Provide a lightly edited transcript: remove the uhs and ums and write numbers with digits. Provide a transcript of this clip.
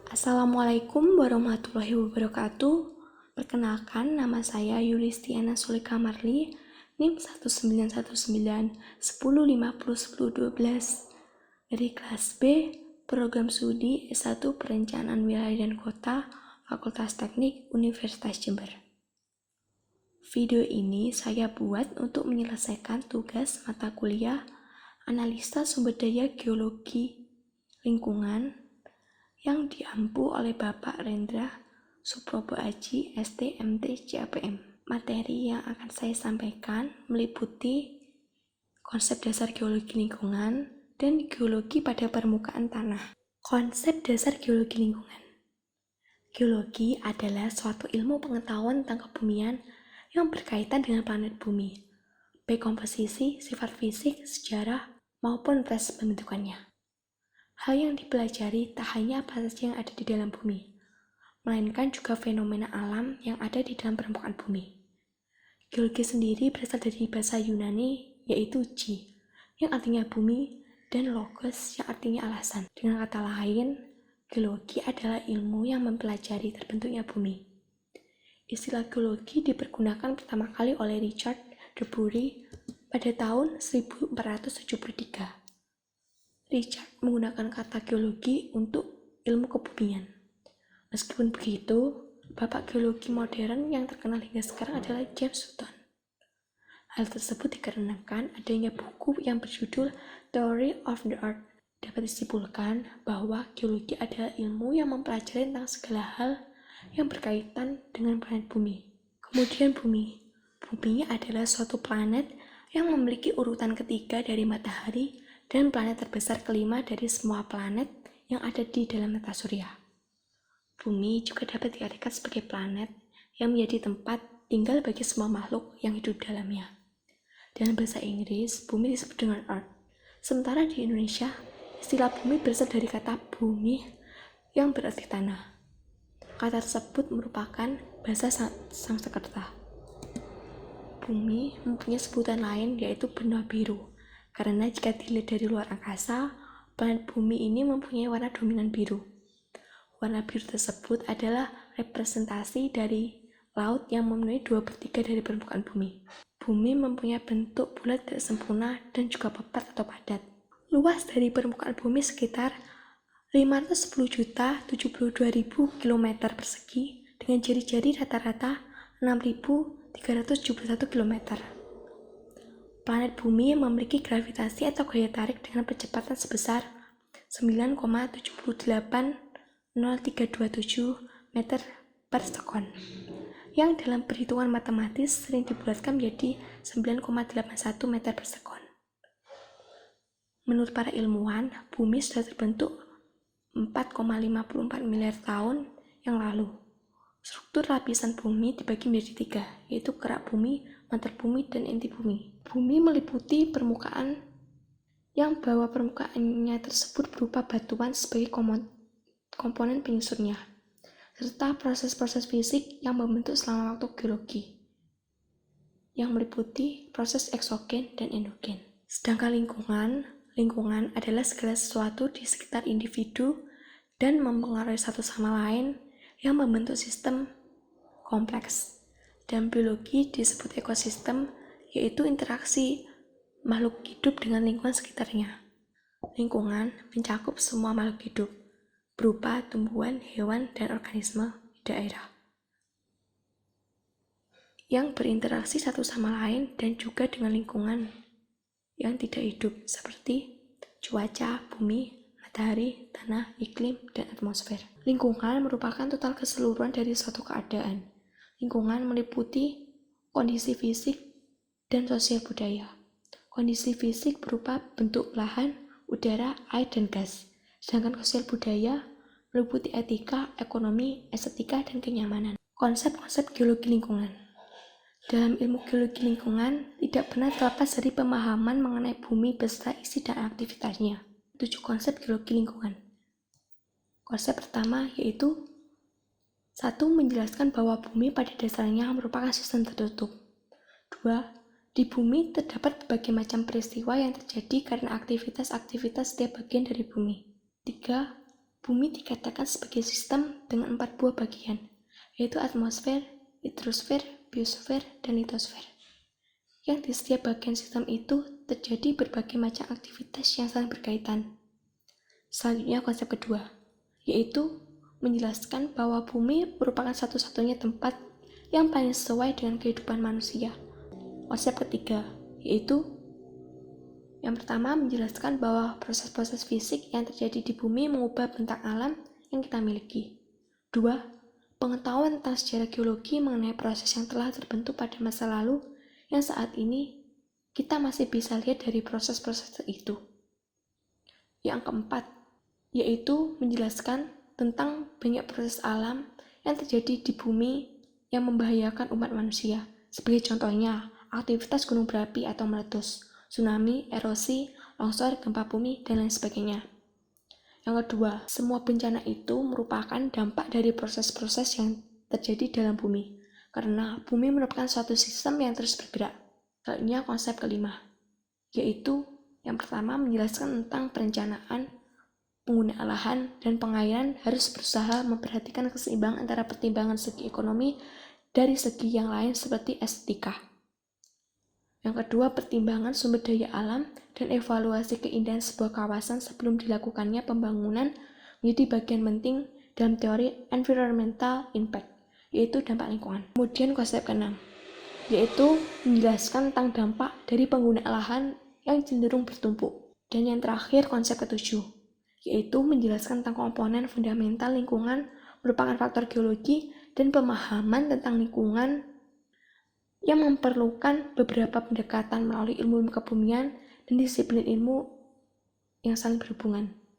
Assalamualaikum warahmatullahi wabarakatuh. Perkenalkan, nama saya Yulistiana Sulika Marli, NIM 191910501012 dari kelas B, Program Studi S1 Perencanaan Wilayah dan Kota, Fakultas Teknik Universitas Jember. Video ini saya buat untuk menyelesaikan tugas mata kuliah Analisa Sumber Daya Geologi Lingkungan yang diampu oleh Bapak Rendra Suprobo Aji, STMT CAPM. Materi yang akan saya sampaikan meliputi konsep dasar geologi lingkungan dan geologi pada permukaan tanah. Konsep dasar geologi lingkungan. Geologi adalah suatu ilmu pengetahuan tentang kebumian yang berkaitan dengan planet bumi, baik komposisi, sifat fisik, sejarah, maupun proses pembentukannya. Hal yang dipelajari tak hanya apa saja yang ada di dalam bumi, melainkan juga fenomena alam yang ada di dalam permukaan bumi. Geologi sendiri berasal dari bahasa Yunani, yaitu G, yang artinya bumi, dan logos yang artinya alasan. Dengan kata lain, geologi adalah ilmu yang mempelajari terbentuknya bumi. Istilah geologi dipergunakan pertama kali oleh Richard de Bury pada tahun 1473. Richard menggunakan kata geologi untuk ilmu kebumian. Meskipun begitu, bapak geologi modern yang terkenal hingga sekarang adalah James Hutton. Hal tersebut dikarenakan adanya buku yang berjudul Theory of the Earth. Dapat disimpulkan bahwa geologi adalah ilmu yang mempelajari tentang segala hal yang berkaitan dengan planet bumi. Kemudian bumi. Bumi adalah suatu planet yang memiliki urutan ketiga dari matahari dan planet terbesar kelima dari semua planet yang ada di dalam tata surya. Bumi juga dapat diartikan sebagai planet yang menjadi tempat tinggal bagi semua makhluk yang hidup di dalamnya. Dalam bahasa Inggris, bumi disebut dengan Earth. Sementara di Indonesia, istilah bumi berasal dari kata bumi yang berarti tanah. Kata tersebut merupakan bahasa Sanskerta. Bumi mempunyai sebutan lain yaitu benua biru. Karena jika dilihat dari luar angkasa, planet bumi ini mempunyai warna dominan biru. Warna biru tersebut adalah representasi dari laut yang memenuhi 2/3 dari permukaan bumi. Bumi mempunyai bentuk bulat tidak sempurna dan juga papat atau padat. Luas dari permukaan bumi sekitar 510.072.000 km persegi dengan jari-jari rata-rata 6.371 km. Planet bumi memiliki gravitasi atau gaya tarik dengan kecepatan sebesar 9,780327 meter per sekon, yang dalam perhitungan matematis sering dibulatkan menjadi 9,81 meter per sekon. Menurut para ilmuwan, bumi sudah terbentuk 4,54 miliar tahun yang lalu. Struktur lapisan bumi dibagi menjadi 3, yaitu kerak bumi, mantel bumi, dan inti bumi. Bumi meliputi permukaan yang bawah permukaannya tersebut berupa batuan sebagai komponen penyusunnya, serta proses-proses fisik yang membentuk selama waktu geologi, yang meliputi proses eksogen dan endogen. Sedangkan lingkungan adalah segala sesuatu di sekitar individu dan mempengaruhi satu sama lain yang membentuk sistem kompleks. Dalam biologi disebut ekosistem, yaitu interaksi makhluk hidup dengan lingkungan sekitarnya. Lingkungan mencakup semua makhluk hidup, berupa tumbuhan, hewan, dan organisme di daerah, yang berinteraksi satu sama lain dan juga dengan lingkungan yang tidak hidup, seperti cuaca, bumi, matahari, tanah, iklim, dan atmosfer. Lingkungan merupakan total keseluruhan dari suatu keadaan. Lingkungan meliputi kondisi fisik dan sosial budaya. Kondisi fisik berupa bentuk lahan, udara, air, dan gas. Sedangkan sosial budaya meliputi etika, ekonomi, estetika, dan kenyamanan. Konsep-konsep geologi lingkungan. Dalam ilmu geologi lingkungan, tidak pernah terlepas dari pemahaman mengenai bumi beserta isi dan aktivitasnya. 7 konsep geologi lingkungan. Konsep pertama yaitu 1. Menjelaskan bahwa bumi pada dasarnya merupakan sistem tertutup. 2. Di bumi terdapat berbagai macam peristiwa yang terjadi karena aktivitas-aktivitas setiap bagian dari bumi. 3. Bumi dikatakan sebagai sistem dengan 4 buah bagian, yaitu atmosfer, hidrosfer, biosfer, dan litosfer. Yang di setiap bagian sistem itu terjadi berbagai macam aktivitas yang saling berkaitan. Selanjutnya konsep kedua, yaitu menjelaskan bahwa bumi merupakan satu-satunya tempat yang paling sesuai dengan kehidupan manusia. Konsep ketiga, yaitu yang pertama menjelaskan bahwa proses-proses fisik yang terjadi di bumi mengubah bentang alam yang kita miliki. 2. Pengetahuan tentang sejarah geologi mengenai proses yang telah terbentuk pada masa lalu yang saat ini kita masih bisa lihat dari proses-proses itu. Yang keempat, yaitu menjelaskan tentang banyak proses alam yang terjadi di bumi yang membahayakan umat manusia. Sebagai contohnya, aktivitas gunung berapi atau meletus, tsunami, erosi, longsor, gempa bumi, dan lain sebagainya. Yang kedua, semua bencana itu merupakan dampak dari proses-proses yang terjadi dalam bumi, karena bumi merupakan suatu sistem yang terus bergerak. Selanjutnya konsep kelima, yaitu yang pertama menjelaskan tentang perencanaan, penggunaan lahan, dan pengairan harus berusaha memperhatikan keseimbangan antara pertimbangan segi ekonomi dari segi yang lain seperti estetika. Yang kedua, pertimbangan sumber daya alam dan evaluasi keindahan sebuah kawasan sebelum dilakukannya pembangunan menjadi bagian penting dalam teori environmental impact, yaitu dampak lingkungan. Kemudian konsep keenam, yaitu menjelaskan tentang dampak dari penggunaan lahan yang cenderung bertumpuk. Dan yang terakhir konsep ketujuh, yaitu menjelaskan tentang komponen fundamental lingkungan merupakan faktor geologi dan pemahaman tentang lingkungan yang memerlukan beberapa pendekatan melalui ilmu kebumian dan disiplin ilmu yang saling berhubungan.